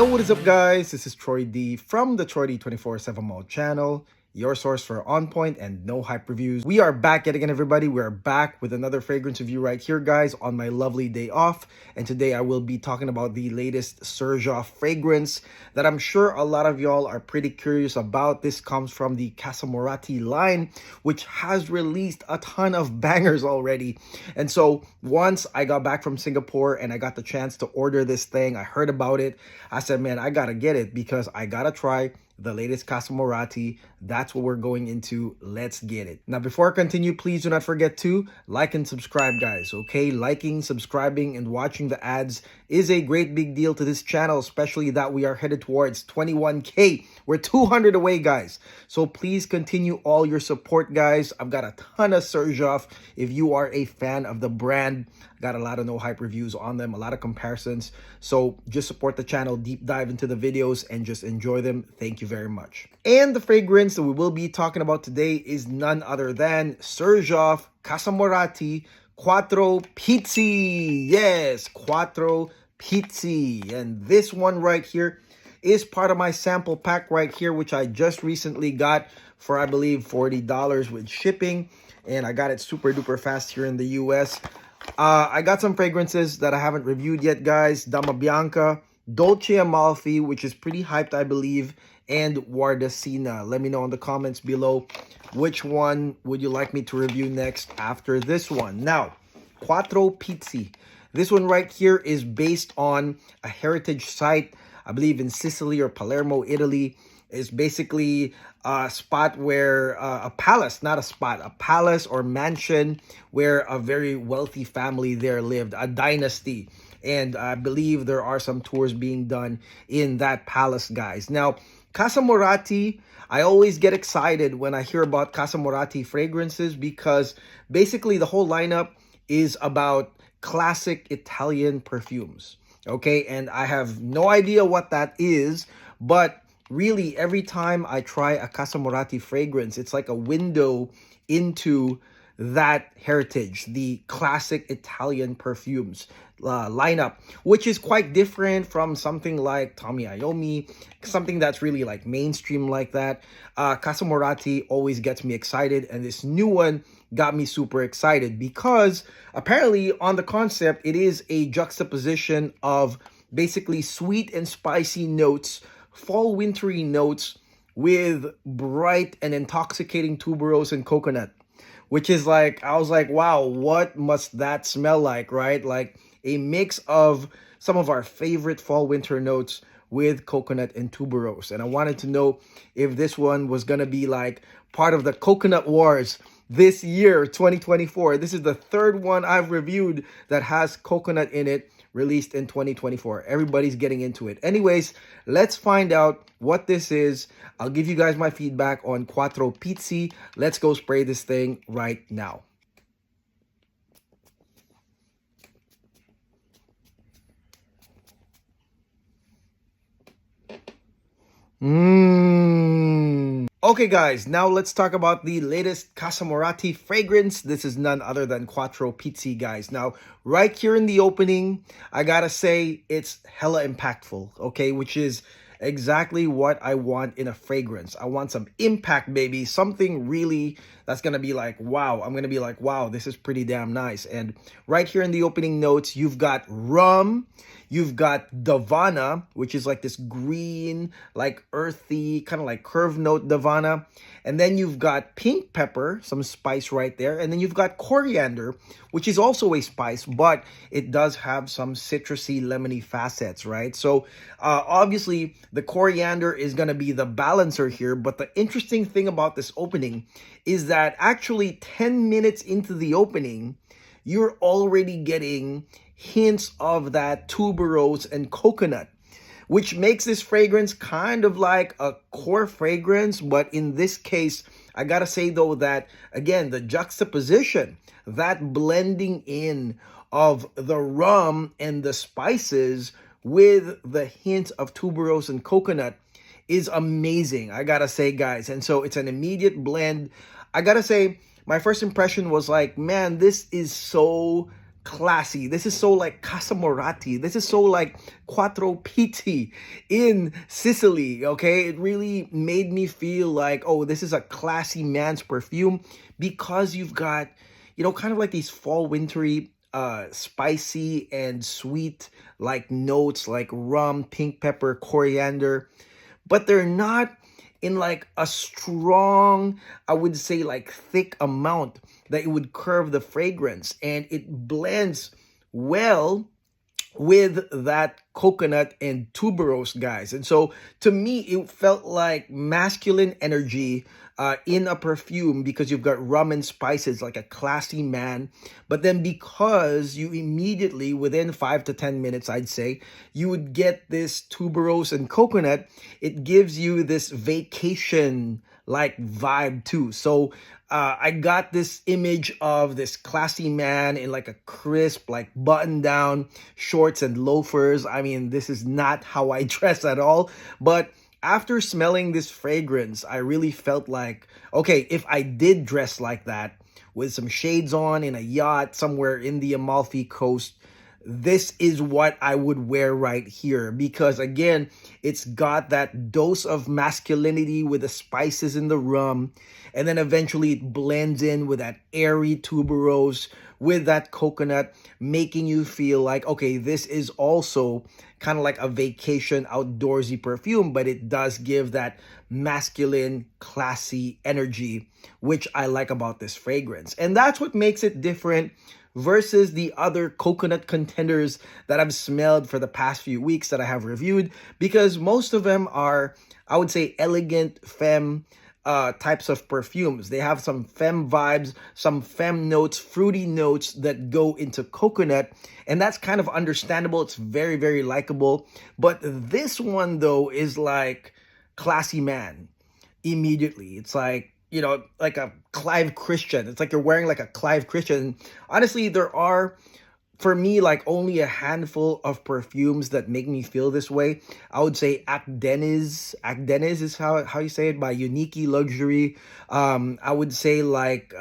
Yo, what is up, guys? This is Troy D from the Troy D 24/7 Mall channel, your source for on point and no hype reviews. We are back yet again, everybody. We are back with another fragrance review right here, guys, on my lovely day off. And today I will be talking about the latest Xerjoff fragrance that I'm sure a lot of y'all are pretty curious about. This comes from the Casamorati line, which has released a ton of bangers already. And so once I got back from Singapore and I got the chance to order this thing, I heard about it. I said, man, I gotta get it because I gotta try the latest Casamorati. That's what we're going into. Let's get it. Now, before I continue, please do not forget to like and subscribe, guys. Okay, liking, subscribing, and watching the ads is a great big deal to this channel, especially that we are headed towards 21K. We're 200 away, guys. So please continue all your support, guys. I've got a ton of Xerjoff. If you are a fan of the brand, got a lot of no hype reviews on them, a lot of comparisons. So just support the channel, deep dive into the videos, and just enjoy them. Thank you very much. And the fragrance that we will be talking about today is none other than Xerjoff Casamorati Quattro Pizzi. Yes, Quattro Pizzi. And this one right here is part of my sample pack right here, which I just recently got for, I believe, $40 with shipping. And I got it super duper fast here in the US. I got some fragrances that I haven't reviewed yet, guys. Dama Bianca, Dolce Amalfi, which is pretty hyped, I believe, and Wardacina. Let me know in the comments below which one would you like me to review next after this one. Now, Quattro Pizzi. This one right here is based on a heritage site, I believe in Sicily or Palermo, Italy. It's basically a spot where a palace, not a spot, a palace or mansion where a very wealthy family there lived, a dynasty. And I believe there are some tours being done in that palace, guys. Now, Casamorati, I always get excited when I hear about Casamorati fragrances because basically the whole lineup is about classic Italian perfumes. Okay, and I have no idea what that is, but really, every time I try a Casamorati fragrance, it's like a window into that heritage, the classic Italian perfumes lineup, which is quite different from something like Tommy Iommi, something that's really like mainstream like that. Casamorati always gets me excited, and this new one got me super excited because apparently on the concept, it is a juxtaposition of basically sweet and spicy notes, fall wintry notes with bright and intoxicating tuberose and coconut, which is like, I was like, wow, what must that smell like, right? Like a mix of some of our favorite fall winter notes with coconut and tuberose. And I wanted to know if this one was gonna be like part of the coconut wars this year, 2024. This is the third one I've reviewed that has coconut in it, released in 2024. Everybody's getting into it. Anyways, let's find out what this is. I'll give you guys my feedback on Quattro Pizzi. Let's go spray this thing right now. Okay, guys, now let's talk about the latest Casamorati fragrance. This is none other than Quattro Pizzi, guys. Now, right here in the opening, I gotta say it's hella impactful, okay, which is exactly what I want in a fragrance. I want some impact, baby, something really that's gonna be like, wow. I'm gonna be like, wow, this is pretty damn nice. And right here in the opening notes, you've got rum, you've got Davana, which is like this green, like earthy, kind of like curved note Davana. And then you've got pink pepper, some spice right there. And then you've got coriander, which is also a spice, but it does have some citrusy, lemony facets, right? So obviously the coriander is going to be the balancer here. But the interesting thing about this opening is that actually 10 minutes into the opening, you're already getting hints of that tuberose and coconut, which makes this fragrance kind of like a core fragrance. But in this case, I gotta say though that, again, the juxtaposition, that blending in of the rum and the spices with the hint of tuberose and coconut is amazing, I gotta say, guys. And so it's an immediate blend. I gotta say, my first impression was like, man, this is so classy. This is so like Casamorati. This is so like Quattro Pizzi in Sicily, okay? It really made me feel like, oh, this is a classy man's perfume because you've got, kind of like these fall wintry spicy and sweet like notes like rum, pink pepper, coriander, but they're not in like a strong, I would say like thick amount that it would curve the fragrance, and it blends well with that coconut and tuberose, guys. And so to me, it felt like masculine energy in a perfume because you've got rum and spices, like a classy man. But then because you immediately, within 5 to 10 minutes, I'd say, you would get this tuberose and coconut, it gives you this vacation like vibe too. So I got this image of this classy man in like a crisp, like button down shorts and loafers. I mean, this is not how I dress at all. But after smelling this fragrance, I really felt like, okay, if I did dress like that with some shades on in a yacht somewhere in the Amalfi Coast, this is what I would wear right here, because again, it's got that dose of masculinity with the spices in the rum, and then eventually it blends in with that airy tuberose with that coconut, making you feel like, okay, this is also kind of like a vacation outdoorsy perfume, but it does give that masculine, classy energy, which I like about this fragrance. And that's what makes it different versus the other coconut contenders that I've smelled for the past few weeks that I have reviewed, because most of them are, I would say, elegant femme types of perfumes. They have some femme vibes, some femme notes, fruity notes that go into coconut, and that's kind of understandable. It's very, very likable. But this one, though, is like classy man immediately. It's like, like a Clive Christian. It's like you're wearing like a Clive Christian. Honestly, there are, for me, like only a handful of perfumes that make me feel this way. I would say Acdenis is how you say it, by Unique Luxury. I would say like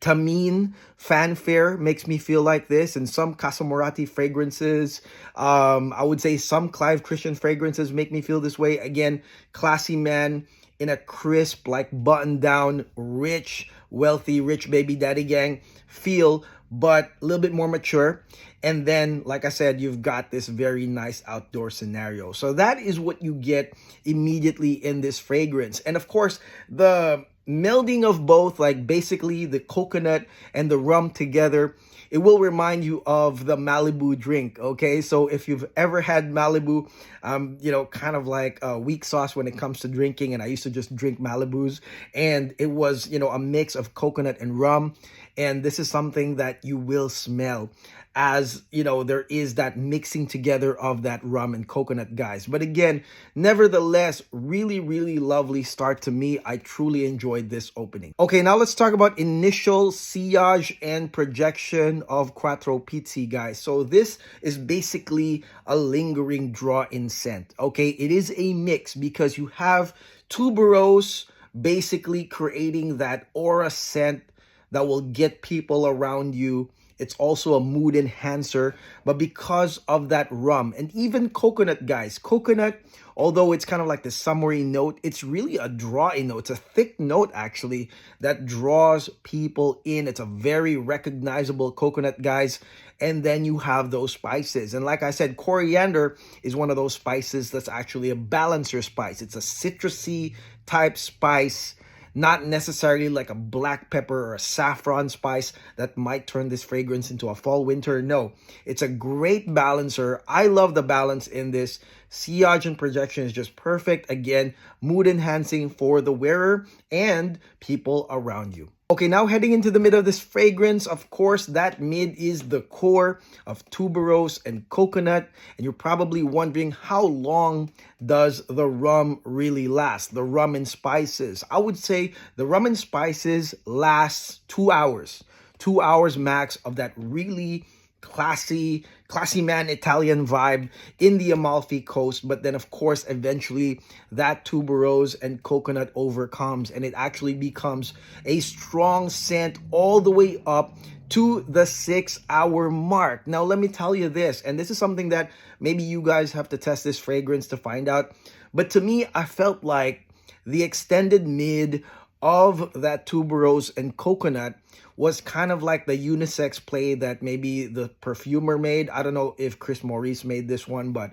Tamine Fanfare makes me feel like this, and some Casamorati fragrances. I would say some Clive Christian fragrances make me feel this way. Again, classy man in a crisp, like button down, rich, wealthy, rich baby daddy gang feel, but a little bit more mature. And then, like I said, you've got this very nice outdoor scenario. So that is what you get immediately in this fragrance. And of course, the melding of both, like basically the coconut and the rum together, it will remind you of the Malibu drink, okay? So if you've ever had Malibu, kind of like a weak sauce when it comes to drinking, and I used to just drink Malibus, and it was, a mix of coconut and rum, and this is something that you will smell as, there is that mixing together of that rum and coconut, guys. But again, nevertheless, really, really lovely start to me. I truly enjoyed this opening. Okay, now let's talk about initial sillage and projection of Quattro Pizzi, guys. So this is basically a lingering draw-in scent, okay? It is a mix because you have tuberose basically creating that aura scent that will get people around you. It's also a mood enhancer, but because of that rum and even coconut, guys, coconut, although it's kind of like the summery note, it's really a draw-in note. It's a thick note, actually, that draws people in. It's a very recognizable coconut, guys. And then you have those spices. And like I said, coriander is one of those spices that's actually a balancer spice. It's a citrusy type spice, not necessarily like a black pepper or a saffron spice that might turn this fragrance into a fall winter. No, it's a great balancer. I love the balance in this. Sillage and projection is just perfect. Again, mood enhancing for the wearer and people around you. Okay, now heading into the mid of this fragrance, of course, that mid is the core of tuberose and coconut. And you're probably wondering, how long does the rum really last? The rum and spices. I would say the rum and spices lasts 2 hours. 2 hours max of that really classy, classy man Italian vibe in the Amalfi Coast. But then, of course, eventually that tuberose and coconut overcomes, and it actually becomes a strong scent all the way up to the 6 hour mark. Now, let me tell you this, and this is something that maybe you guys have to test this fragrance to find out. But to me, I felt like the extended mid of that tuberose and coconut was kind of like the unisex play that maybe the perfumer made. I don't know if Chris Maurice made this one, but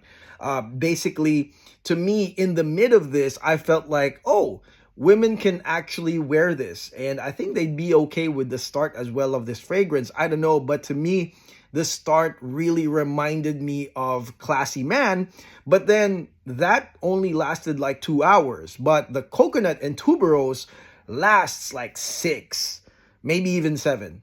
basically, to me, in the mid of this, I felt like, oh, women can actually wear this. And I think they'd be okay with the start as well of this fragrance. I don't know, but to me, the start really reminded me of Classy Man. But then that only lasted like 2 hours. But the coconut and tuberose lasts like 6, maybe even 7.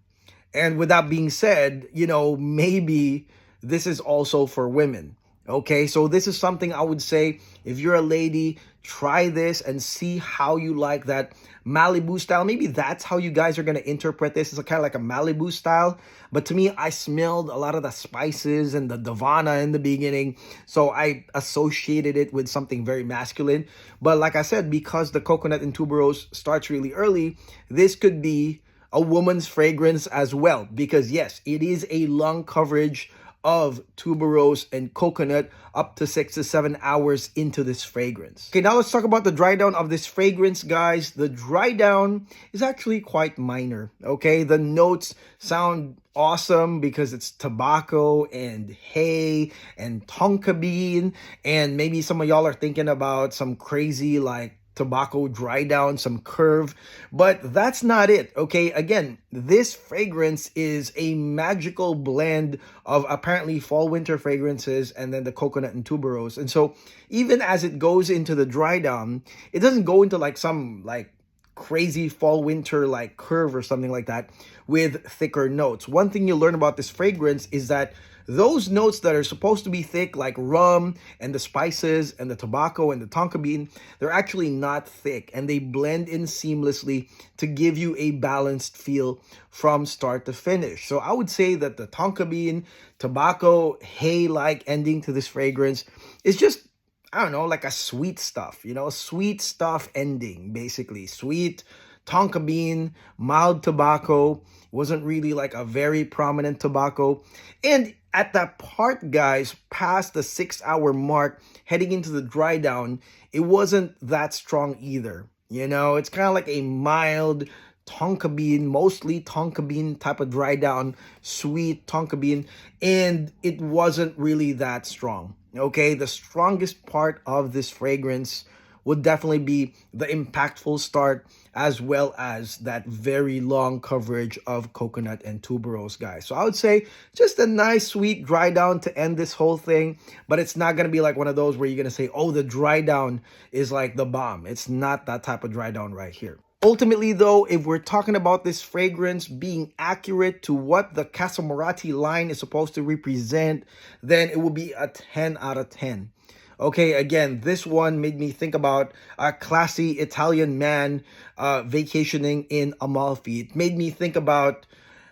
And with that being said, maybe this is also for women. Okay, so this is something I would say, if you're a lady, try this and see how you like that Malibu style. Maybe that's how you guys are going to interpret this. It's kind of like a Malibu style. But to me, I smelled a lot of the spices and the Davana in the beginning. So I associated it with something very masculine. But like I said, because the coconut and tuberose starts really early, this could be a woman's fragrance as well. Because yes, it is a long coverage of tuberose and coconut up to 6 to 7 hours into this fragrance. Okay, now let's talk about the dry down of this fragrance, guys. The dry down is actually quite minor. Okay, the notes sound awesome because it's tobacco and hay and tonka bean, and maybe some of y'all are thinking about some crazy like tobacco dry down, some curve, but that's not it. Okay, again, this fragrance is a magical blend of apparently fall winter fragrances and then the coconut and tuberose. And so even as it goes into the dry down, it doesn't go into like some like crazy fall winter like curve or something like that with thicker notes. One thing you learn about this fragrance is that those notes that are supposed to be thick, like rum and the spices and the tobacco and the tonka bean, they're actually not thick, and they blend in seamlessly to give you a balanced feel from start to finish. So I would say that the tonka bean, tobacco, hay-like ending to this fragrance is just, I don't know, like a sweet stuff, sweet stuff ending, basically. Sweet tonka bean, mild tobacco, wasn't really like a very prominent tobacco. And at that part, guys, past the 6 hour mark, heading into the dry down, it wasn't that strong either. It's kind of like a mild tonka bean, mostly tonka bean type of dry down, sweet tonka bean, and it wasn't really that strong. Okay, the strongest part of this fragrance would definitely be the impactful start, as well as that very long coverage of coconut and tuberose, guys. So I would say just a nice sweet dry down to end this whole thing, but it's not going to be like one of those where you're going to say, oh, the dry down is like the bomb. It's not that type of dry down right here. Ultimately, though, if we're talking about this fragrance being accurate to what the Casamorati line is supposed to represent, then it will be a 10 out of 10. Okay, again, this one made me think about a classy Italian man vacationing in Amalfi. It made me think about,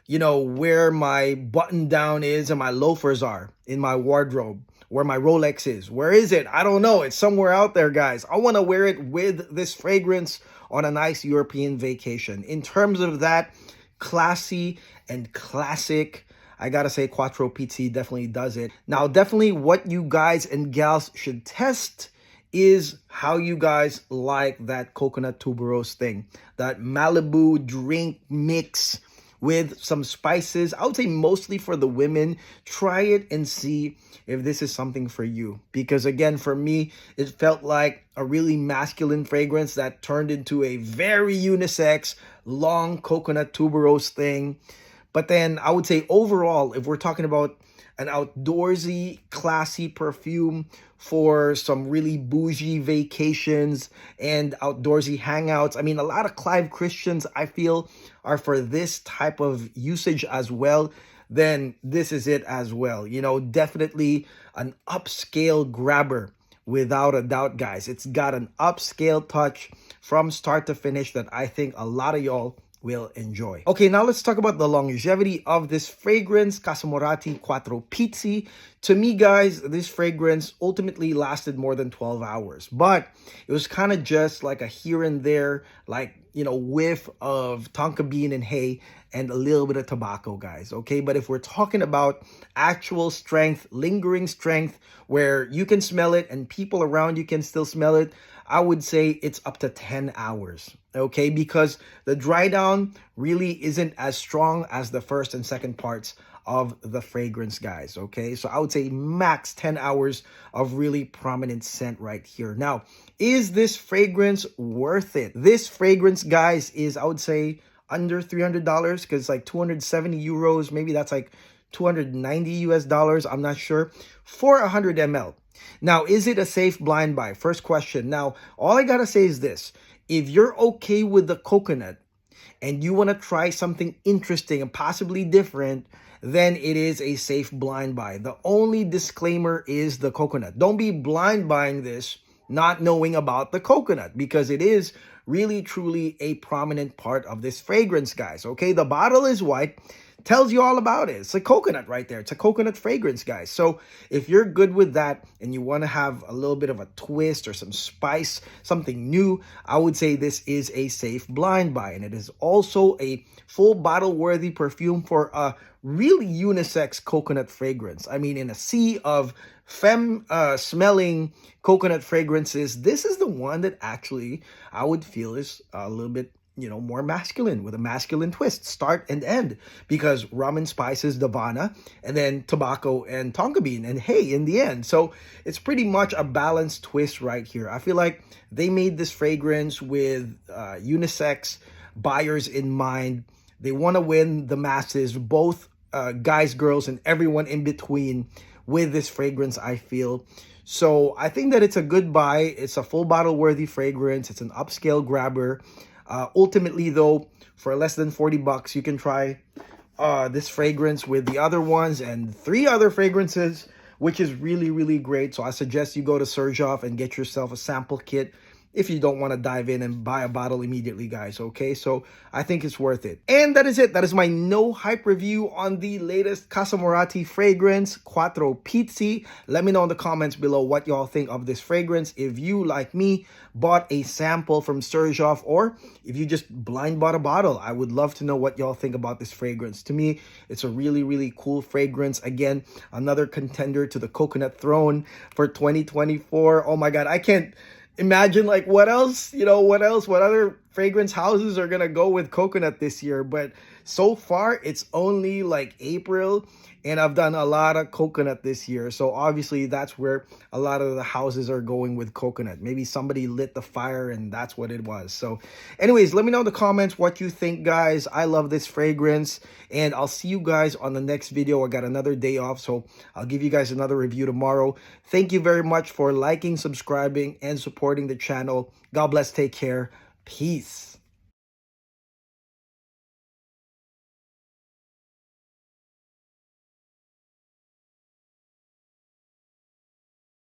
where my button down is and my loafers are in my wardrobe, where my Rolex is. Where is it? I don't know. It's somewhere out there, guys. I want to wear it with this fragrance on a nice European vacation. In terms of that classy and classic, I gotta say Quattro Pizzi definitely does it. Now, definitely what you guys and gals should test is how you guys like that coconut tuberose thing. That Malibu drink mix with some spices. I would say mostly for the women. Try it and see if this is something for you. Because again, for me, it felt like a really masculine fragrance that turned into a very unisex, long coconut tuberose thing. But then I would say overall, if we're talking about an outdoorsy, classy perfume for some really bougie vacations and outdoorsy hangouts, I mean, a lot of Clive Christians, I feel, are for this type of usage as well, then this is it as well. Definitely an upscale grabber without a doubt, guys. It's got an upscale touch from start to finish that I think a lot of y'all will enjoy. Okay, now let's talk about the longevity of this fragrance, Casamorati Quattro Pizzi. To me, guys, this fragrance ultimately lasted more than 12 hours, but it was kind of just like a here and there, like, you know, whiff of tonka bean and hay and a little bit of tobacco, guys, okay? But if we're talking about actual strength, lingering strength, where you can smell it and people around you can still smell it, I would say it's up to 10 hours, okay? Because the dry down really isn't as strong as the first and second parts of the fragrance, guys, okay? So I would say max 10 hours of really prominent scent right here. Now, is this fragrance worth it? This fragrance, guys, is, I would say, under $300 because it's like 270 euros. Maybe that's like 290 US dollars. I'm not sure. For 100 ml. Now, is it a safe blind buy? First question. Now, all I gotta say is this. If you're okay with the coconut and you want to try something interesting and possibly different, then it is a safe blind buy. The only disclaimer is the coconut. Don't be blind buying this not knowing about the coconut, because it is really truly a prominent part of this fragrance, guys, okay? The bottle is white, tells you all about it. It's a coconut right there. It's a coconut fragrance, guys. So if you're good with that and you want to have a little bit of a twist or some spice, something new, I would say this is a safe blind buy. And it is also a full bottle worthy perfume for a really unisex coconut fragrance. I mean, in a sea of smelling coconut fragrances, this is the one that actually I would feel is a little bit, you know, more masculine, with a masculine twist, start and end, because rum and spices, Davana, and then tobacco and tonka bean and hay in the end. So it's pretty much a balanced twist right here. I feel like they made this fragrance with unisex buyers in mind. They want to win the masses, both guys, girls, and everyone in between with this fragrance, I feel. So I think that it's a good buy. It's a full bottle worthy fragrance. It's an upscale grabber. Ultimately, though, for less than 40 bucks, you can try this fragrance with the other ones and 3 other fragrances, which is really, really great. So I suggest you go to Xerjoff and get yourself a sample kit if you don't want to dive in and buy a bottle immediately, guys, okay? So I think it's worth it. And that is it. That is my no hype review on the latest Casamorati fragrance, Quattro Pizzi. Let me know in the comments below what y'all think of this fragrance. If you, like me, bought a sample from Xerjoff, or if you just blind bought a bottle, I would love to know what y'all think about this fragrance. To me, it's a really, really cool fragrance. Again, another contender to the coconut throne for 2024. Oh my God, I can't imagine like what else, you know, what other fragrance houses are gonna go with coconut this year. But so far it's only like April and I've done a lot of coconut this year, so obviously that's where a lot of the houses are going with coconut. Maybe somebody lit the fire and that's what it was. So anyways, let me know in the comments what you think, guys. I love this fragrance and I'll see you guys on the next video. I got another day off, so I'll give you guys another review tomorrow. Thank you very much for liking, subscribing, and supporting the channel. God bless. Take care. Peace.